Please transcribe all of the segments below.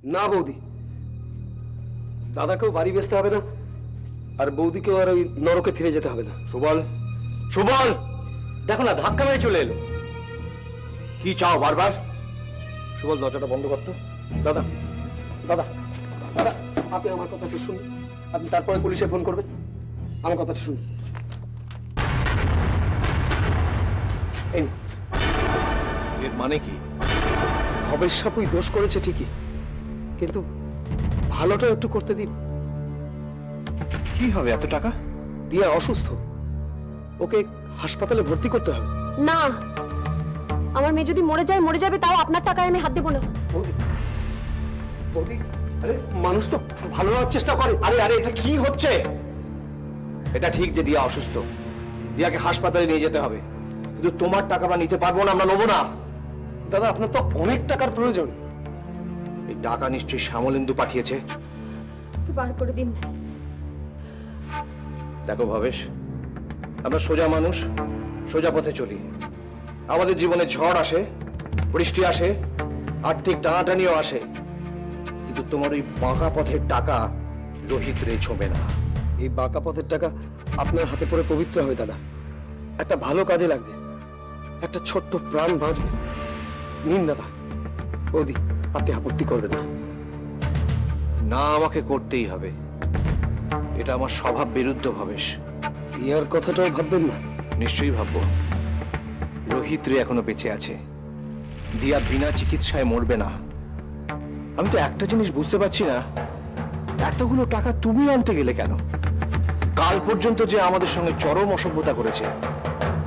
না বৌদি, দাদাকেও বাড়ি বেচতে হবে না, আর বৌদিকেও আর ওই নরকে ফিরে যেতে হবে না। সুবল, সুবল, দেখো না, ধাক্কা মেরে চলে এলো। কি চাও বারবার? সুবল, দরজাটা বন্ধ করতো। দাদা, দাদা, দাদা, আপনি আমার কথাটা শুনুন, আপনি তারপরে পুলিশে ফোন করবেন। আমার কথাটা শুনুন। এই নিন। এর মানে কি? ভবেশ সাপুই দোষ করেছে ঠিকই, কিন্তু ভালোটাও একটু করতে দিন। কি হবে এত টাকা? দিয়া অসুস্থ, ওকে হাসপাতালে ভর্তি করতে হবে। না, আমার মেয়ে যদি মরে যায় মরে যাবে, তাও আপনার টাকায় আমি হাত দেব না। বৌদি, বৌদি, আরে মানুষ তো ভালো হওয়ার চেষ্টা করে। আরে আরে, এটা কি হচ্ছে? এটা ঠিক যে দিয়া অসুস্থ, দিয়াকে হাসপাতালে নিয়ে যেতে হবে, কিন্তু তোমার টাকা আমরা নিতে পারবো না, আমরা নেবো না। দাদা, আপনার তো অনেক টাকার প্রয়োজন। এই টাকা নিশ্চয়ই শ্যামলেন্দু পাঠিয়েছে। কি বার করে দিন। দেখো ভবেশ, আমরা সোজা মানুষ, সোজা পথে চলি। আমাদের জীবনে ঝড় আসে, বৃষ্টি আসে, আর্থিক টানাটানিও আসে, কিন্তু তোমার ওই বাঁকা পথের টাকা রোহিত রে ছোঁবে না। এই বাঁকা পথের টাকা আপনার হাতে পড়ে পবিত্র হবে দাদা, একটা ভালো কাজে লাগবে, একটা ছোট্ট প্রাণ বাঁচবে। নিন দাদা। বৌদি, আপনি আপত্তি করবেন না? না, আমাকে করতেই হবে, এটা আমার স্বভাব বিরুদ্ধ ভবেশ। দিয়ার কথাটাও ভাববেন না? নিশ্চয়ই ভাববো। রোহিত রে এখনো বেঁচে আছে, দিয়া বিনা চিকিৎসায় মরবে না। আমি তো একটা জিনিস বুঝতে পারছি না, এতগুলো টাকা তুমি আনতে গেলে কেন? কাল পর্যন্ত যে আমাদের সঙ্গে চরম অসভ্যতা করেছে,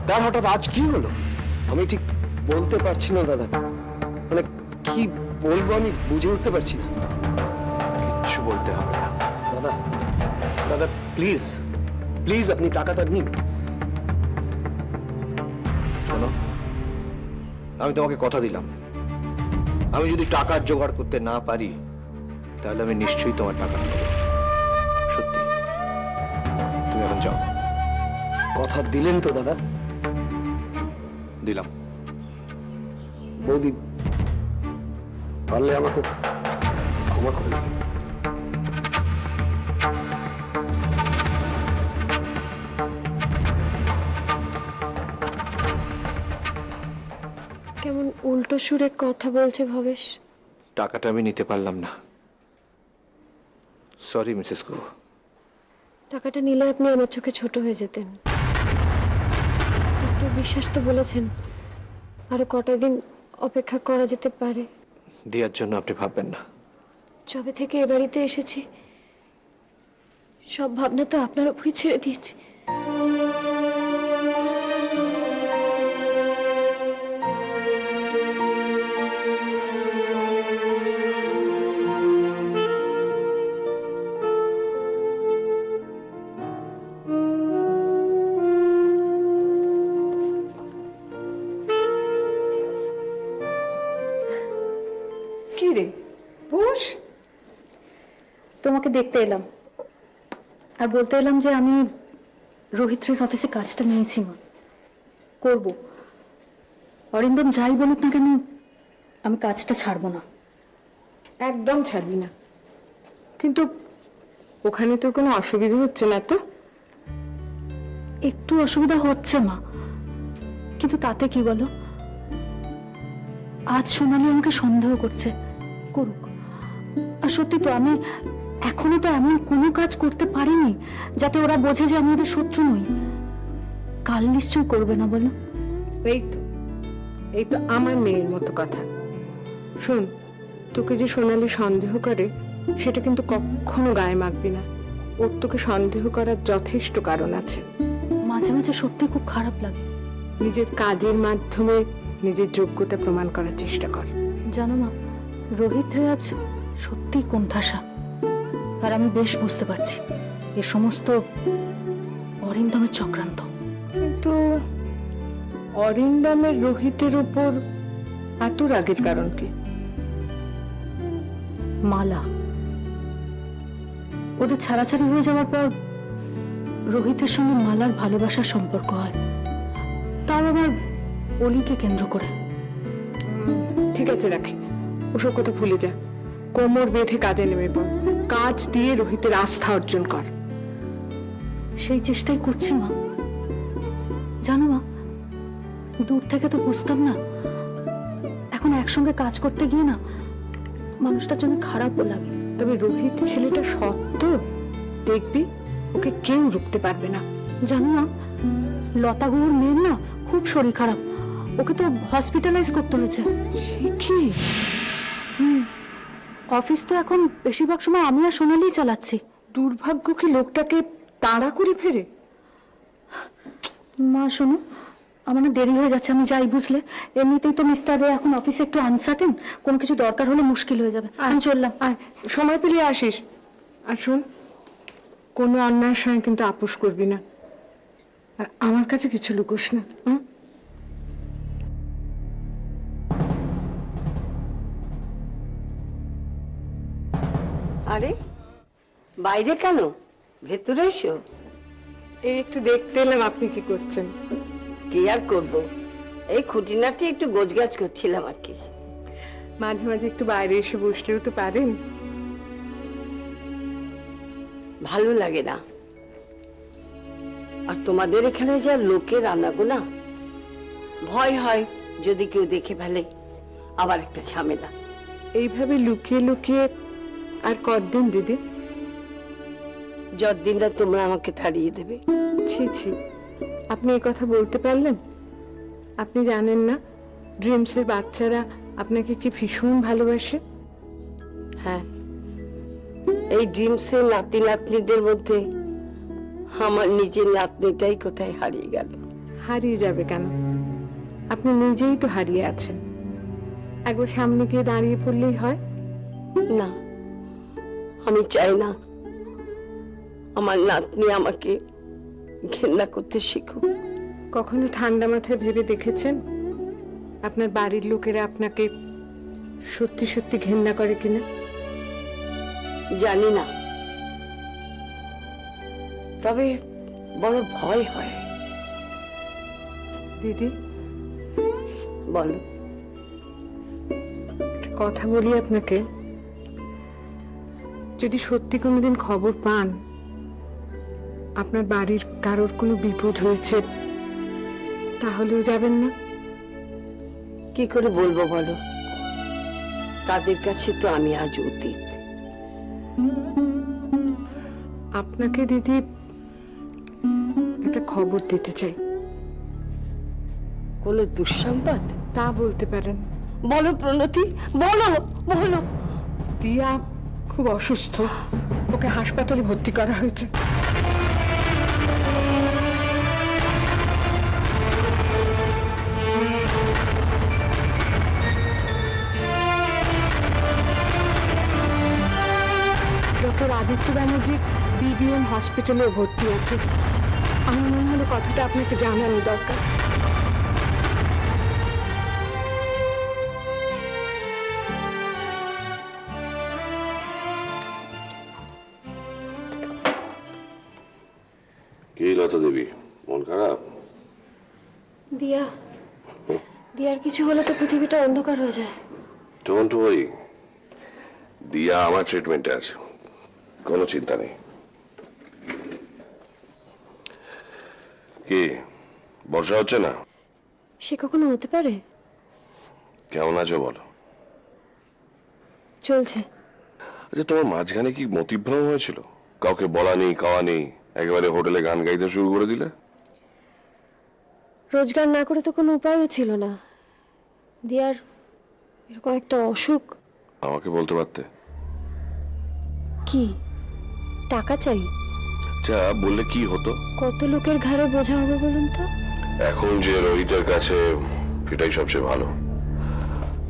তার হঠাৎ আজ কি হলো? আমি ঠিক বলতে পারছি না দাদা, মানে কি বলবো আমি বুঝে উঠতে পারছি না। কিচ্ছু বলতে হবে না। দাদা, দাদা, প্লিজ প্লিজ আপনি টাকাটা নিন। শোনো, আমি তোমাকে কথা দিলাম, আমি যদি টাকার জোগাড় করতে না পারি, তাহলে আমি নিশ্চয়ই তোমার টাকা নেব। সত্যি, তুমি এখন যাও। কথা দিলেন তো দাদা? দিলাম। বৌদি, পারলে আমাকে ক্ষমা করে দিন। কেমন উল্টো সুরে কথা বলছে ভবেশ। টাকাটা আমি নিতে পারলাম না, সরি মিসেস গুহ। টাকাটা নিলে আপনি আমার চোখে ছোট হয়ে যেতেন। ডক্টর বিশ্বাস তো বলেছেন আরো কটা দিন অপেক্ষা করা যেতে পারে। দেওয়ার জন্য আপনি ভাববেন না। যবে থেকে এ বাড়িতে এসেছি, সব ভাবনা তো আপনার উপরই ছেড়ে দিয়েছি। কি রে বস? তোমাকে দেখতে এলাম, আর বলতে এলাম যে আমি রোহিতের অফিসে কাজটা নিয়েছি, মা করব। অরিন্দম যাই বলুক না কেন, আমি কাজটা ছাড়বো না। একদম ছাড়বি না, কিন্তু ওখানে তোর কোনো অসুবিধা হচ্ছে না তো? একটু অসুবিধা হচ্ছে মা, কিন্তু তাতে কি বলো? আজ সোনালি আমাকে সন্দেহ করছে, করুক। আর সত্যি তো আমি এখনো তো এমন কোনো কাজ করতে পারিনি যাতে ওরা বোঝে যে আমি ওদের শত্রু নই। কাল নিশ্চয়ই করবে না, বলো? এই তো আমার মেয়ের মতো কথা। শোন, তোকে যে সোনালি সন্দেহ করে সেটা কিন্তু কখনো গায়ে মাখবি না। ওর তোকে সন্দেহ করার যথেষ্ট কারণ আছে। মাঝে মাঝে সত্যি খুব খারাপ লাগে। নিজের কাজের মাধ্যমে নিজের যোগ্যতা প্রমাণ করার চেষ্টা কর। জানো মা, রোহিত রে আজ সত্যি কোণঠাসা, আর আমি বেশ বুঝতে পারছি এ সমস্ত অরিন্দমের চক্রান্ত। কিন্তু অরিন্দমের রোহিতের উপর এত রাগের কারণ কি? মালা, ওদের ছাড়াছাড়ি হয়ে যাওয়ার পর রোহিতের সঙ্গে মালার ভালোবাসার সম্পর্ক হয়, তাও আবার অলিকে কেন্দ্র করে। ঠিক আছে, রাখি, ওসব কথা ভুলে যা। কোমর বেঁধে কাজে নেমে পড়, কাজ দিয়ে রোহিতের আস্থা অর্জন কর। সেই চেষ্টাই করছি মা। জানো মা, দূর থেকে তো বুঝতাম না, এখন একসঙ্গে কাজ করতে গিয়ে না মানুষটার জন্য খারাপও লাগে। তবে রোহিত ছেলেটা সত্য, দেখবি ওকে কেউ রুখতে পারবে না। জানো না, লতা গুহর মেয়ের না খুব শরীর খারাপ, ওকে তো হসপিটালাইজ করতে হয়েছে। সে কি? অফিস তো এখন বেশিরভাগ সময় আমি আর সোনালিই চালাচ্ছি। দুর্ভাগ্য কি লোকটাকে তাড়া করে ফেরে? মা শোনো, আমার না দেরি হয়ে যাচ্ছে, আমি যাই বুঝলে। এমনিতেই তো মিস্টার রে এখন অফিসে একটু আনসার্টেন, কোনো কিছু দরকার হলে মুশকিল হয়ে যাবে। আমি চললাম। আর সময় পেলে আসিস। আর শোন, কোনো অন্যায়ের সঙ্গে কিন্তু আপোষ করবি না, আর আমার কাছে কিছু লুকোস না। আরে বাইরে কেন, ভেতরে এসো। এই একটু দেখতে এলাম আপনি কি করছেন। কি আর করবো, এই খুঁটিনাটি একটু গোছগাছ করছিলাম আর কি। মাঝে মাঝে একটু বাইরে এসে বসলেও তো পারেন। ভালো লাগে না, আর তোমাদের এখানে যা লোকের আনাগোনা, ভয় হয় যদি কেউ দেখে ফেলে, আবার একটা ঝামেলা। এইভাবে লুকিয়ে লুকিয়ে আর কতদিন দিদি? যতদিনটা তোমরা আমাকে তাড়িয়ে দেবে। ছি ছি, আপনি এই কথা বলতে পারলেন? আপনি জানেন না ড্রিমসের বাচ্চারা আপনাকে কি ভীষণ ভালোবাসে? হ্যাঁ, এই ড্রিমসের নাতি নাতনিদের মধ্যে আমার নিজের নাতনিটাই কোথায় হারিয়ে গেল। হারিয়ে যাবে কেন? আপনি নিজেই তো হারিয়ে আছেন। একবার সামনে গিয়ে দাঁড়িয়ে পড়লেই হয়। না, আমি চাই না আমার নাতনি আমাকে ঘেন্না করতে শিখুক। কখনো ঠান্ডা মাথায় ভেবে দেখেছেন আপনার বাড়ির লোকেরা আপনাকে সত্যি সত্যি ঘেন্না করে কিনা? জানি না, তবে বড় ভয় হয়। দিদি, বলো। একটা কথা বলি আপনাকে, যদি সত্যি কোনোদিন খবর পান আপনার বাড়ির কারোর কোনো বিপদ হয়েছে, তাহলেও যাবেন না? কি করে বলবো বলো, তাদের কাছে তো আমি আজ অতীত। আপনাকে দিদি একটা খবর দিতে চাই। কোনো দুঃসংবাদ? তা বলতে পারেন। বলো প্রণতি, বলো বলো। দিয়া খুব অসুস্থ, ওকে হাসপাতালে ভর্তি করা হয়েছে। ডক্টর আদিত্য ব্যানার্জি বিবিএম হসপিটালে ভর্তি আছে। আমার মনে হলো কথাটা আপনাকে জানানো দরকার। কি লতা দেবী, মন খারাপ? দিয়া, দিয়ার কিছু হলে তো পৃথিবীটা অন্ধকার হয়ে যায়। ডোন্ট ওয়ারি, দিয়া আমার ট্রিটমেন্টে আছে, কোনো চিন্তা নেই। কি বর্ষা হচ্ছে না? সে কখনো হতে পারে? কেমন আছো বলো? চলছে। আচ্ছা, তোমার মাঝখানে কি মতিভ্রম হয়েছিল? কাউকে বলা নেই, খাওয়া নেই, একেবারে হোটেলে গান গাইতে শুরু করে দিলে? রোজগার না করে তো কোনো উপায়ও ছিল না। দিয়ার এরকম একটা অসুখ। আমাকে বলতে পারতে। কি টাকা চাই? আচ্ছা, বললে কি হতো? কত লোকের ঘাড়ে বোঝা হবে বলুন তো? এখন যে রোহিতের কাছে, সেটাই সবচেয়ে ভালো।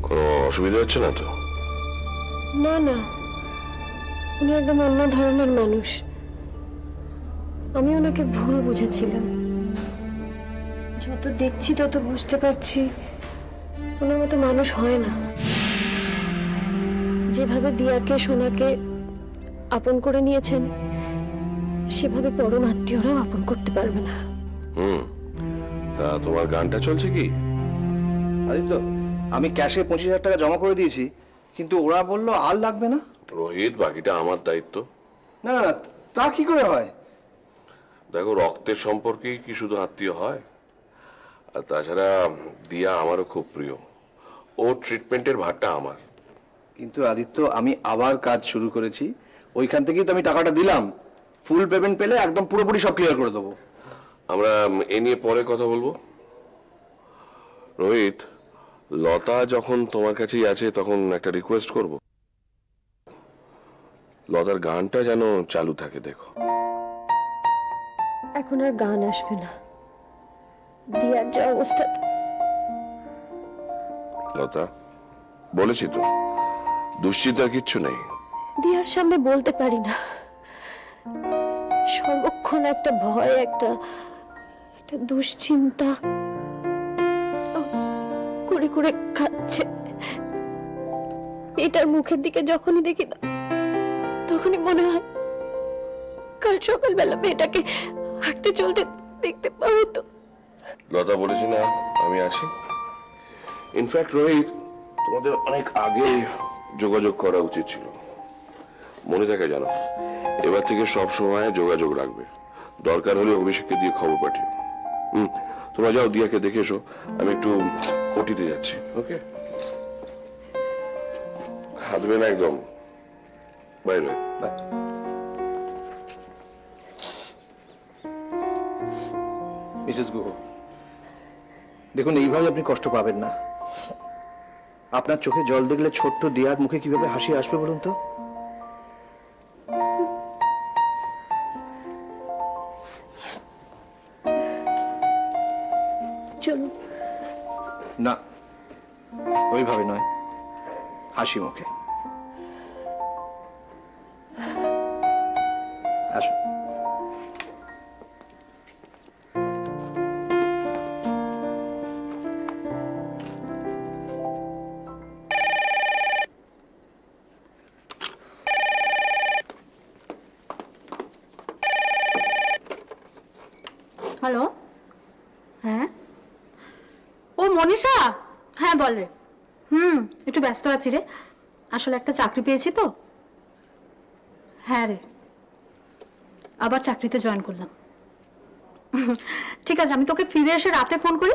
কোনো অসুবিধা হচ্ছে না তো? না না, উনি একদম অন্য ধরনের মানুষ। আমি ওনাকে ভুল বুঝেছিলাম। যত দেখছি তত বুঝতে পারছি ওনার মতো মানুষ হয় না। যেভাবে দিয়াকে সোনাকে আপন করে নিয়েছেন, সেভাবে পরম আত্মীয়রাও আপন করতে পারবে না। তা তোমার গানটা চলছে কি? আদিত্য, আমি ক্যাশে 25,000 টাকা জমা করে দিয়েছি, কিন্তু ওরা বললো আর লাগবে না। রোহিত, বাকিটা আমার দায়িত্ব। না না না, তা কি করে হয়? দেখো, রক্তের সম্পর্কেই কি শুধু আত্মীয় হয়? আর তাছাড়া দিয়া আমারও খুব প্রিয়। ও ট্রিটমেন্টের ভারটা আমার। কিন্তু আদিত্য, আমি আবার কাজ শুরু করেছি, ওইখান থেকেই তো আমি টাকাটা দিলাম। ফুল পেমেন্ট পেলে একদম পুরোপুরি সব ক্লিয়ার করে দেবো। আমরা এ নিয়ে পরে কথা বলবো। রোহিত, লতা যখন তোমার কাছেই আছে তখন একটা রিকোয়েস্ট করব, লতার গানটা যেন চালু থাকে। দেখো, এখন আর গান আসবে না। দিয়ার যা অবস্থা, লতা, বলেছি তো, দুশ্চিন্তার কিচ্ছু নেই। দিয়ার সামনে বলতে পারি না। সর্বক্ষণ একটা ভয়, একটা দুশ্চিন্তা করে করে খাচ্ছে। এটার মুখের দিকে যখনই দেখি না, তখনই মনে হয় কাল সকালবেলা মেয়েটাকে হাঁটতে চলতে দেখতে পাবো তো। লতা, বলেছি না আমি আছি। ইনফ্যাক্ট রোহিত, তোমাদের অনেক আগে যোগাযোগ করা উচিত ছিল। মনে থাকে জানো, এবার থেকে সব সময় যোগাযোগ রাখবে। দরকার হলে অভিষেককে দিয়ে খবর পাঠিও। তোমরা যাও, দিয়াকে দেখে এসো, আমি একটু ওটিতে যাচ্ছি। ওকে, খাদবে না একদম। Bye Rohit. Bye. Mrs Guha, দেখুন, এইভাবে আপনি কষ্ট পাবেন না। আপনার চোখে জল দেখলে ছোট্ট দিয়ার মুখে কিভাবে হাসি আসবে বলুন তো? চলুন। না, ওইভাবে নয়, হাসি মুখে। আসুন। হ্যালো, হ্যাঁ, ও মনীষা, হ্যাঁ বল রে। একটু ব্যস্ত আছি রে, আসলে একটা চাকরি পেয়েছি তো। হ্যাঁ রে, আবার চাকরিতে জয়েন করলাম। ঠিক আছে, আমি তোকে ফিরে এসে রাতে ফোন করি।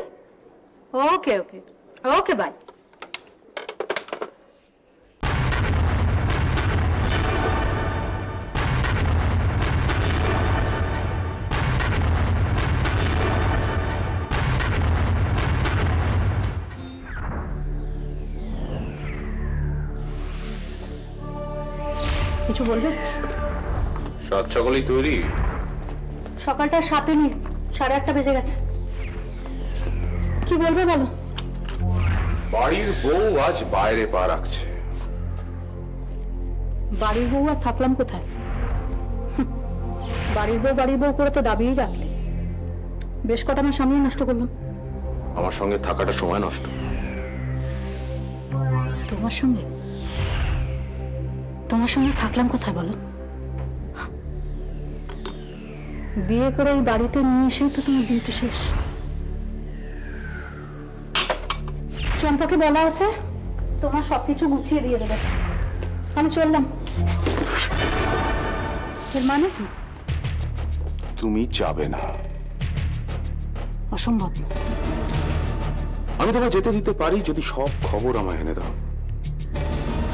ওকে ওকে ওকে, বাই। কিছু বলবে? সাত সকালেই তৈরি? সকালটা 7-এ নেই, 8:30 বেজে গেছে। কি বলবে বলো? বাড়ির বউ আজ বাইরে পা রাখছে। বাড়ির বউ আর থাকলাম কোথায়? বাড়ির বউ করে তো দাবিই রাখলে। বেশ কটা মাস আমিই নষ্ট করলাম। আমার সঙ্গে থাকাটা সময় নষ্ট। তোমার সঙ্গে থাকলাম কোথায় বলো? বিয়ে করে এই বাড়িতে নিয়ে এসেই তো তোমার ডিউটি শেষ। চম্পাকে বলা আছে তোমার সবকিছু গুছিয়ে দিয়ে দেবে। আমি চললাম। এর মানে কি? তুমি যাবে না। অসম্ভব। আমি তোমায় যেতে দিতে পারি যদি সব খবর আমায় এনে দাও।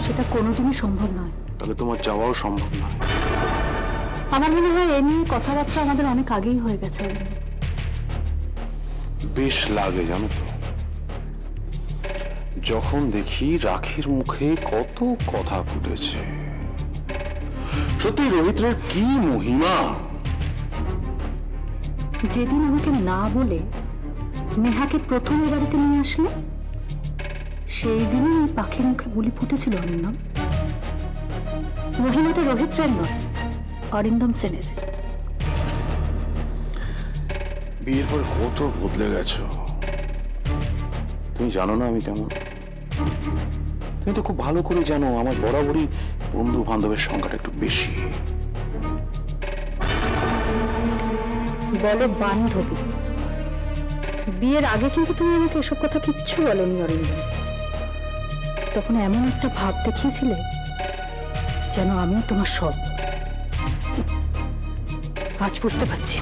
সেটা কোনোদিনই সম্ভব নয়। তাহলে তোমার যাওয়াও সম্ভব নয়। আমার মনে হয় এ নিয়ে কথাবার্তা আমাদের অনেক আগেই হয়ে গেছে। বেশ লাগে জানো তো, যখন দেখি রাখির মুখে কত কথা ফুটেছে। সত্যি রোহিতের কি মহিমা! যেদিন আমাকে না বলে নেহাকে প্রথম এ বাড়িতে নিয়ে আসলো, সেই দিনই এই পাখির মুখে বুলি ফুটেছিল অরিন্দম। মহিমাটা রোহিত রায়ের নয়, অরিন্দম সেনের। বিয়ের পর কত বদলে গেছো। তুমি জানো না আমি কেমন। তুমি তো খুব ভালো করে জানো আমার বরাবরই বন্ধু বান্ধবের সংখ্যাটা একটু বেশি। বলো বান্ধবী। বিয়ের আগে কিন্তু তুমি আমাকে এসব কথা কিচ্ছু বলনি অরিন্দম। তখন এমন একটা ভাব দেখিয়েছিলে যেন আমি তোমার সব। আজ বুঝতে পারছি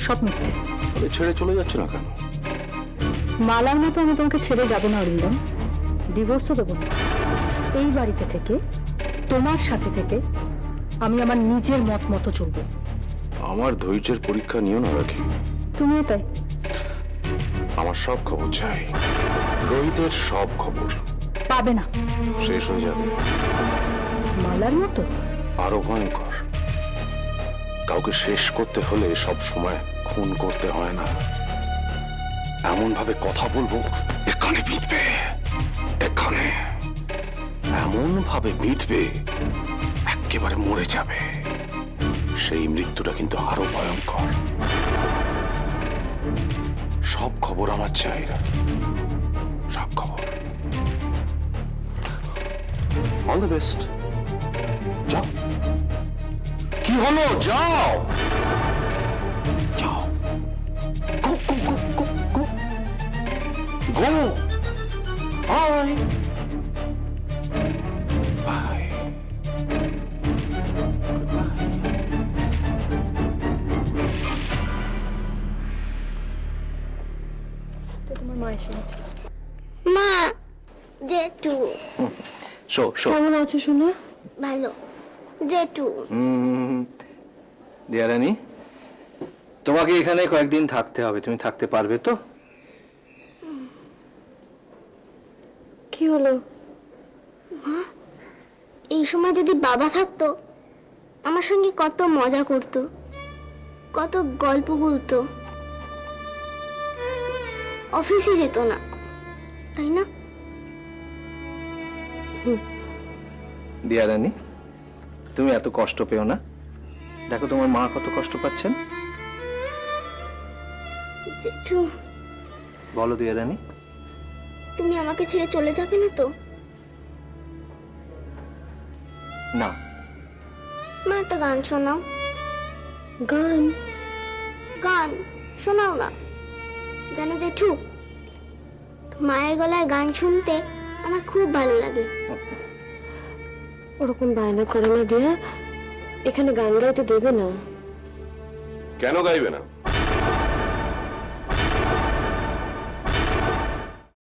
সব মিথ্যে। তাহলে ছেড়ে চলে যাচ্ছে না কেন? মালার মতো আমি তোমাকে ছেড়ে যাব না অরিন্দম, ডিভোর্সও দেবো না। এই বাড়িতে থেকে তোমার সাথে থেকে আমি আমার নিজের মত মতো চলবো। আমার ধৈর্যের পরীক্ষা নিও না রাখি। তুমিও তাই। আমার সব খবর চাই, রোহিতের সব খবর। পাবে না। শেষ হয়ে যাবে। মালার মতো? আরো ভয়ঙ্কর। কাউকে শেষ করতে হলে সব সময় খুন করতে হয় না, এমন ভাবে কথা বলবো এখানে বিঁধবে, এখানে এমন ভাবে বিঁধবে একেবারে মরে যাবে। সেই মৃত্যুটা কিন্তু আরো ভয়ঙ্কর। সব খবর আমার চাই রাখি, সব খবর। All the best. যাও। কি হলো? যাও যাও, গো গো গো গো গো গো। Bye bye. তো তোমার মা এসে গেছে। মা, জেঠু শো শো। কেমন আছো সোনা? ভালো। জেঠু দিয়ারানী, তোমাকে এখানে কয়েকদিন থাকতে হবে, তুমি থাকতে পারবে তো? কি হলো? এই সময় যদি বাবা থাকতো আমার সঙ্গে কত মজা করতো, কত গল্প বলতো, অফিসে যেত না, তাই না? দিয়ারানী, তুমি এত কষ্ট পেও না। দেখো তোমার মা কত কষ্ট পাচ্ছেন। জেঠু, বলো দিয়ারানী। তুমি আমাকে ছেড়ে চলে যাবে না তো? না। মা, একটা গান শোনাও। গান? গান শোনাও না। জানো জেঠু, মায়ের গলায় গান শুনতে আমার খুব ভালো লাগে। ওরকম বায়না করে না দিয়া, এখানে গান গাইতে দেবে না। কেন গাইবে না?